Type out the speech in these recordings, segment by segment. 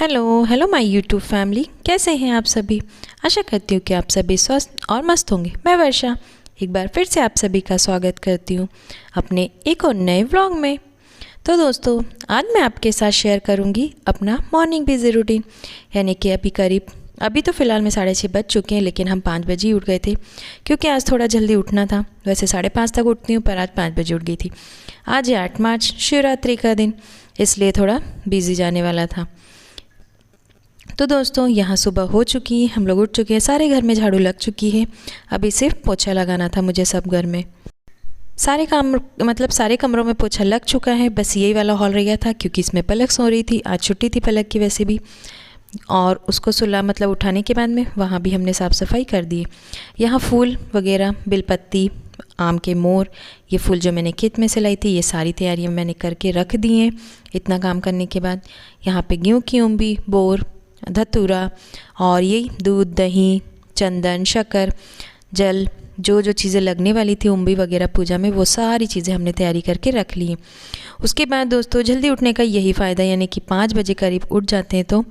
Hello hello my YouTube family, कैसे हैं आप सभी। आशा करती हूँ कि आप सभी स्वस्थ और मस्त होंगे। मैं वर्षा एक बार फिर से आप सभी का स्वागत करती हूँ अपने एक और नए व्लॉग में। तो दोस्तों, आज मैं आपके साथ शेयर करूँगी अपना मॉर्निंग बिजी रूटीन। यानी कि अभी तो फ़िलहाल में 6:30 बज चुके हैं, लेकिन हम 5 बजे ही उठ गए थे क्योंकि आज थोड़ा जल्दी उठना था। वैसे 5:30 तक उठती हूँ, पर आज 5 बजे उठ गई थी। आज है 8 मार्च, शिवरात्रि का दिन, इसलिए थोड़ा बिजी जाने वाला था। तो दोस्तों, यहाँ सुबह हो चुकी है, हम लोग उठ चुके हैं, सारे घर में झाड़ू लग चुकी है। अभी सिर्फ पोछा लगाना था मुझे सब घर में। सारे कमरों में पोछा लग चुका है। बस यही वाला हॉल रह गया था क्योंकि इसमें पलक सो रही थी। आज छुट्टी थी पलक की वैसे भी, और उसको सुला उठाने के बाद में वहाँ भी हमने साफ़ सफाई कर दी। यहाँ फूल वगैरह, बेलपत्ती, आम के मोर, ये फूल जो मैंने खेत में से लाई थी, ये सारी तैयारियाँ मैंने करके रख दी हैं। इतना काम करने के बाद यहाँ पे गेहूँ की उम्बी, बोर, धतूरा और यही दूध, दही, चंदन, शक्कर, जल, जो जो चीज़ें लगने वाली थी उम्बी वगैरह पूजा में, वो सारी चीज़ें हमने तैयारी करके रख ली हैं। उसके बाद दोस्तों, जल्दी उठने का यही फ़ायदा, यानी कि 5 बजे करीब उठ जाते हैं। तो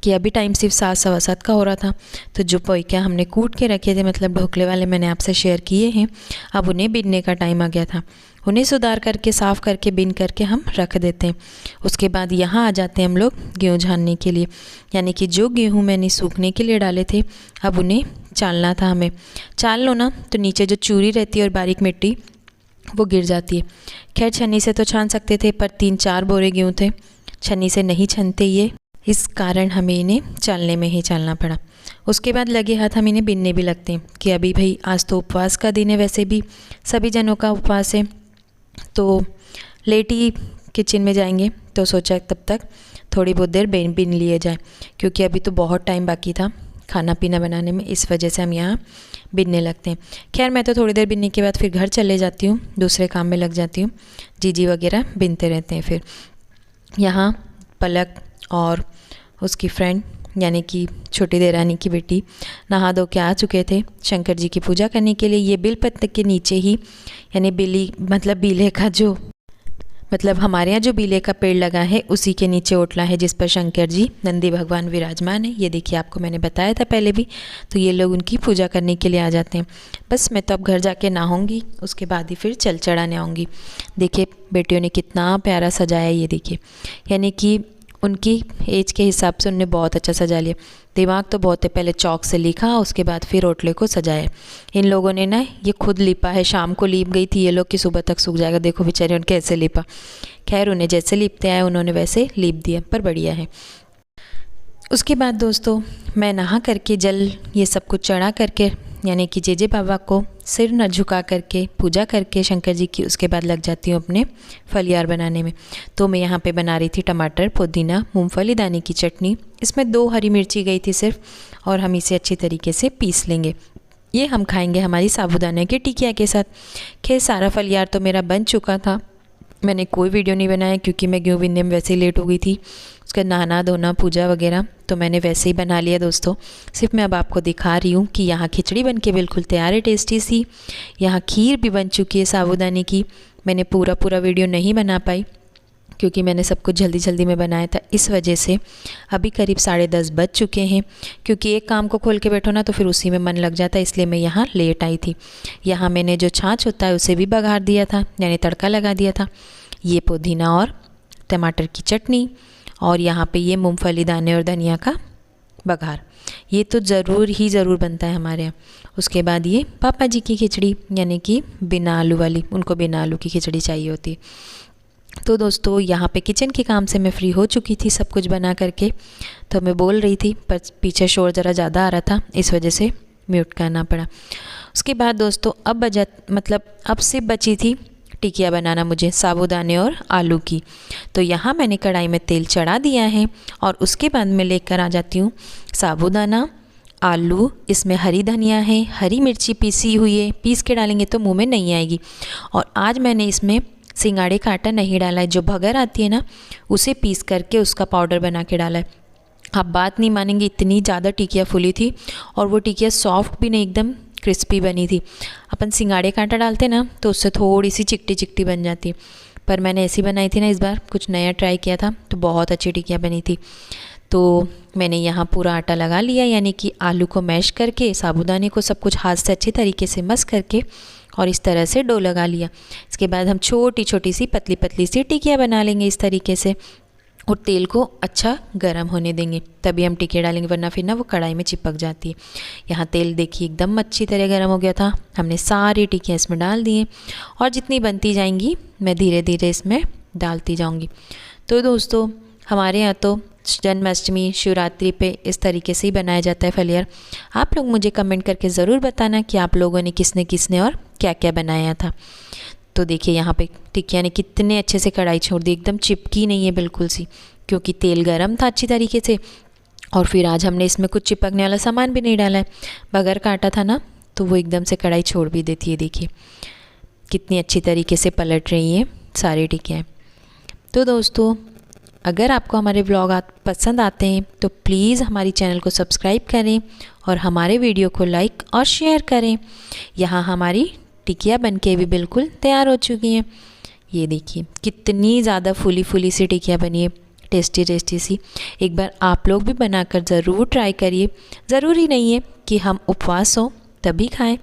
कि अभी टाइम सिर्फ 7, सवा 7 का हो रहा था। तो जो पोइका हमने कूट के रखे थे, मतलब ढोकले वाले, मैंने आपसे शेयर किए हैं। अब उन्हें बीनने का टाइम आ गया था। उन्हें सुधार करके, साफ़ करके, बीन करके हम रख देते हैं। उसके बाद यहाँ आ जाते हैं हम लोग गेहूँ झानने के लिए। यानी कि जो गेहूँ मैंने सूखने के लिए डाले थे, अब उन्हें चालना था हमें। चाल लो ना तो नीचे जो चूरी रहती है और बारीक मिट्टी, वो गिर जाती है। खैर, छन्नी से तो छान सकते थे, पर 3-4 बोरे गेहूँ थे, छन्नी से नहीं छनते ये, इस कारण हमें इन्हें चालने में ही चालना पड़ा। उसके बाद लगे हाथ हम इन्हें बिनने भी लगते हैं कि अभी भाई आज तो उपवास का दिन है, वैसे भी सभी जनों का उपवास है। तो लेट ही किचन में जाएंगे, तो सोचा तब तक थोड़ी बहुत देर बिन लिए जाए, क्योंकि अभी तो बहुत टाइम बाकी था खाना पीना बनाने में। इस वजह से हम यहाँ बिनने लगते हैं। खैर, मैं तो थोड़ी देर बिनने के बाद फिर घर चले जाती हूँ, दूसरे काम में लग जाती हूँ। जीजी वगैरह बिनते रहते हैं। फिर यहाँ पलक और उसकी फ्रेंड, यानी कि छोटी देरानी की बेटी, नहा धो के आ चुके थे शंकर जी की पूजा करने के लिए। ये बेलपत्र के नीचे ही, यानी बीले का जो हमारे यहाँ जो बीले का पेड़ लगा है, उसी के नीचे ओटला है जिस पर शंकर जी, नंदी भगवान विराजमान है। ये देखिए, आपको मैंने बताया था पहले भी। तो ये लोग उनकी पूजा करने के लिए आ जाते हैं। बस मैं तो अब घर जाके नहाऊंगी, उसके बाद ही फिर चल चढ़ाने आऊँगी। देखिए बेटियों ने कितना प्यारा सजाया, ये देखिए। यानी कि उनकी एज के हिसाब से उन्होंने बहुत अच्छा सजा लिया। दिमाग तो बहुत है। पहले चौक से लिखा, उसके बाद फिर ओटले को सजाया। इन लोगों ने ना ये खुद लिपा है। शाम को लीप गई थी ये लोग कि सुबह तक सूख जाएगा। देखो बेचारे उनके कैसे लिपा। खैर, उन्हें जैसे लिपते आए उन्होंने वैसे लीप दिया, पर बढ़िया है। उसके बाद दोस्तों, मैं नहा करके जल ये सब कुछ चढ़ा करके, यानी कि जेजे बाबा को सिर न झुका करके पूजा करके शंकर जी की, उसके बाद लग जाती हूँ अपने फलियार बनाने में। तो मैं यहाँ पे बना रही थी टमाटर, पुदीना, मूंगफली दाने की चटनी। इसमें 2 हरी मिर्ची गई थी सिर्फ, और हम इसे अच्छी तरीके से पीस लेंगे। ये हम खाएंगे हमारी साबूदाने के टिकिया के साथ। खैर, सारा फलियार तो मेरा बन चुका था। मैंने कोई वीडियो नहीं बनाया क्योंकि मैं गेहूँ बीनने में वैसे ही लेट हो गई थी। उसका नहाना धोना, पूजा वगैरह तो मैंने वैसे ही बना लिया दोस्तों। सिर्फ मैं अब आपको दिखा रही हूँ कि यहाँ खिचड़ी बन के बिल्कुल तैयार है, टेस्टी सी। यहाँ खीर भी बन चुकी है साबूदाने की। मैंने पूरा वीडियो नहीं बना पाई क्योंकि मैंने सब कुछ जल्दी जल्दी में बनाया था, इस वजह से। अभी करीब 10:30 बज चुके हैं, क्योंकि एक काम को खोल के बैठो ना तो फिर उसी में मन लग जाता है, इसलिए मैं यहाँ लेट आई थी। यहाँ मैंने जो छाछ होता है उसे भी बघार दिया था, यानी तड़का लगा दिया था। ये पुदीना और टमाटर की चटनी, और यहाँ पे ये मूंगफली दाने और धनिया का बघार, ये तो ज़रूर बनता है हमारे यहाँ। उसके बाद ये पापा जी की खिचड़ी, यानी कि बिना आलू वाली, उनको बिना आलू की खिचड़ी चाहिए होती है। तो दोस्तों, यहाँ पे किचन के काम से मैं फ्री हो चुकी थी सब कुछ बना करके। तो मैं बोल रही थी, पर पीछे शोर ज़रा ज़्यादा आ रहा था, इस वजह से म्यूट करना पड़ा। उसके बाद दोस्तों, अब सिर्फ बची थी टिकिया बनाना मुझे, साबूदाने और आलू की। तो यहाँ मैंने कढ़ाई में तेल चढ़ा दिया है, और उसके बाद मैं लेकर आ जाती हूँ साबूदाना, आलू, इसमें हरी धनिया है, हरी मिर्ची पीसी हुई है, पीस के डालेंगे तो मुंह में नहीं आएगी। और आज मैंने इसमें सिंगाड़े का आटा नहीं डाला है, जो भगर आती है ना, उसे पीस करके उसका पाउडर बना के डाला है। आप बात नहीं मानेंगे, इतनी ज़्यादा टिकिया फूली थी, और वो टिकिया सॉफ्ट भी नहीं, एकदम क्रिस्पी बनी थी। अपन सिंगाड़े का आटा डालते ना तो उससे थोड़ी सी चिकटी चिकटी बन जाती, पर मैंने ऐसी बनाई थी ना, इस बार कुछ नया ट्राई किया था, तो बहुत अच्छी टिकिया बनी थी। तो मैंने यहाँ पूरा आटा लगा लिया, यानी कि आलू को मैश करके, साबूदाने को सब कुछ हाथ से अच्छे तरीके से मस करके और इस तरह से डो लगा लिया। इसके बाद हम छोटी छोटी सी पतली पतली सी टिकिया बना लेंगे इस तरीके से, और तेल को अच्छा गर्म होने देंगे, तभी हम टिकिया डालेंगे, वरना फिर ना वो कढ़ाई में चिपक जाती है। यहाँ तेल देखिए एकदम अच्छी तरह गर्म हो गया था। हमने सारी टिकियाँ इसमें डाल दिए और जितनी बनती जाएंगी मैं धीरे धीरे इसमें डालती जाऊँगी। तो दोस्तों हमारे यहाँ तो जन्माष्टमी शिवरात्रि पे इस तरीके से ही बनाया जाता है फलियार। आप लोग मुझे कमेंट करके ज़रूर बताना कि आप लोगों ने किसने किसने और क्या क्या बनाया था। तो देखिए यहाँ पे टिकिया ने कितने अच्छे से कढ़ाई छोड़ दी, एकदम चिपकी नहीं है बिल्कुल सी, क्योंकि तेल गरम था अच्छी तरीके से। और फिर आज हमने इसमें कुछ चिपकने वाला सामान भी नहीं डाला है, बगैर काटा था ना, तो वो एकदम से कढ़ाई छोड़ भी देती है। देखिए कितनी अच्छी तरीके से पलट रही है सारी टिकियाँ। तो दोस्तों अगर आपको हमारे व्लॉग पसंद आते हैं तो प्लीज़ हमारी चैनल को सब्सक्राइब करें और हमारे वीडियो को लाइक और शेयर करें। यहाँ हमारी टिकिया बनके भी बिल्कुल तैयार हो चुकी हैं। ये देखिए कितनी ज़्यादा फूली फूली सी टिकिया बनी है, टेस्टी टेस्टी सी। एक बार आप लोग भी बनाकर ज़रूर ट्राई करिए। ज़रूरी नहीं है कि हम उपवास हो तभी खाएं,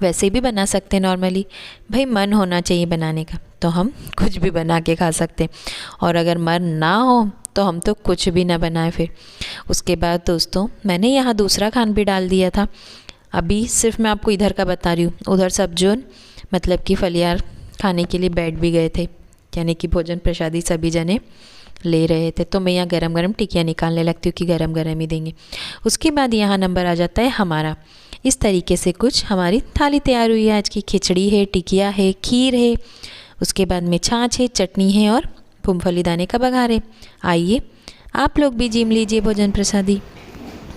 वैसे भी बना सकते हैं नॉर्मली। भाई मन होना चाहिए बनाने का, तो हम कुछ भी बना के खा सकते हैं, और अगर मन ना हो तो हम तो कुछ भी ना बनाए फिर। उसके बाद दोस्तों मैंने यहाँ दूसरा खान भी डाल दिया था। अभी सिर्फ मैं आपको इधर का बता रही हूँ, उधर सब जो मतलब कि फलियार खाने के लिए बैठ भी गए थे, यानी कि भोजन प्रसादी सभी जने ले रहे थे। तो मैं यहाँ गरम गरम टिकिया निकालने लगती हूँ कि गरम गरम ही देंगे। उसके बाद यहाँ नंबर आ जाता है हमारा। इस तरीके से कुछ हमारी थाली तैयार हुई है। आज की खिचड़ी है, टिकिया है, खीर है, उसके बाद में छाछ है, चटनी है और मूंगफली दाने का बघार है। आइए आप लोग भी जिम लीजिए भोजन प्रसादी।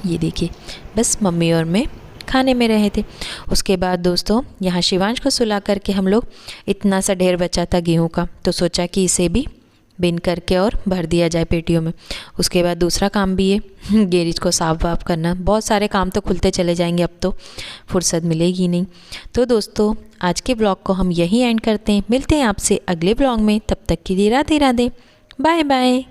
ये देखिए बस मम्मी और मैं खाने में रहे थे। उसके बाद दोस्तों यहाँ शिवांश को सुला करके हम लोग, इतना सा ढेर बचा था गेहूँ का, तो सोचा कि इसे भी बिन करके और भर दिया जाए पेटियों में। उसके बाद दूसरा काम भी है गैरेज को साफ वाफ करना। बहुत सारे काम तो खुलते चले जाएंगे, अब तो फुर्सत मिलेगी नहीं। तो दोस्तों आज के ब्लॉग को हम यहीं एंड करते हैं। मिलते हैं आपसे अगले ब्लॉग में, तब तक के लिए राधे राधे, बाय बाय।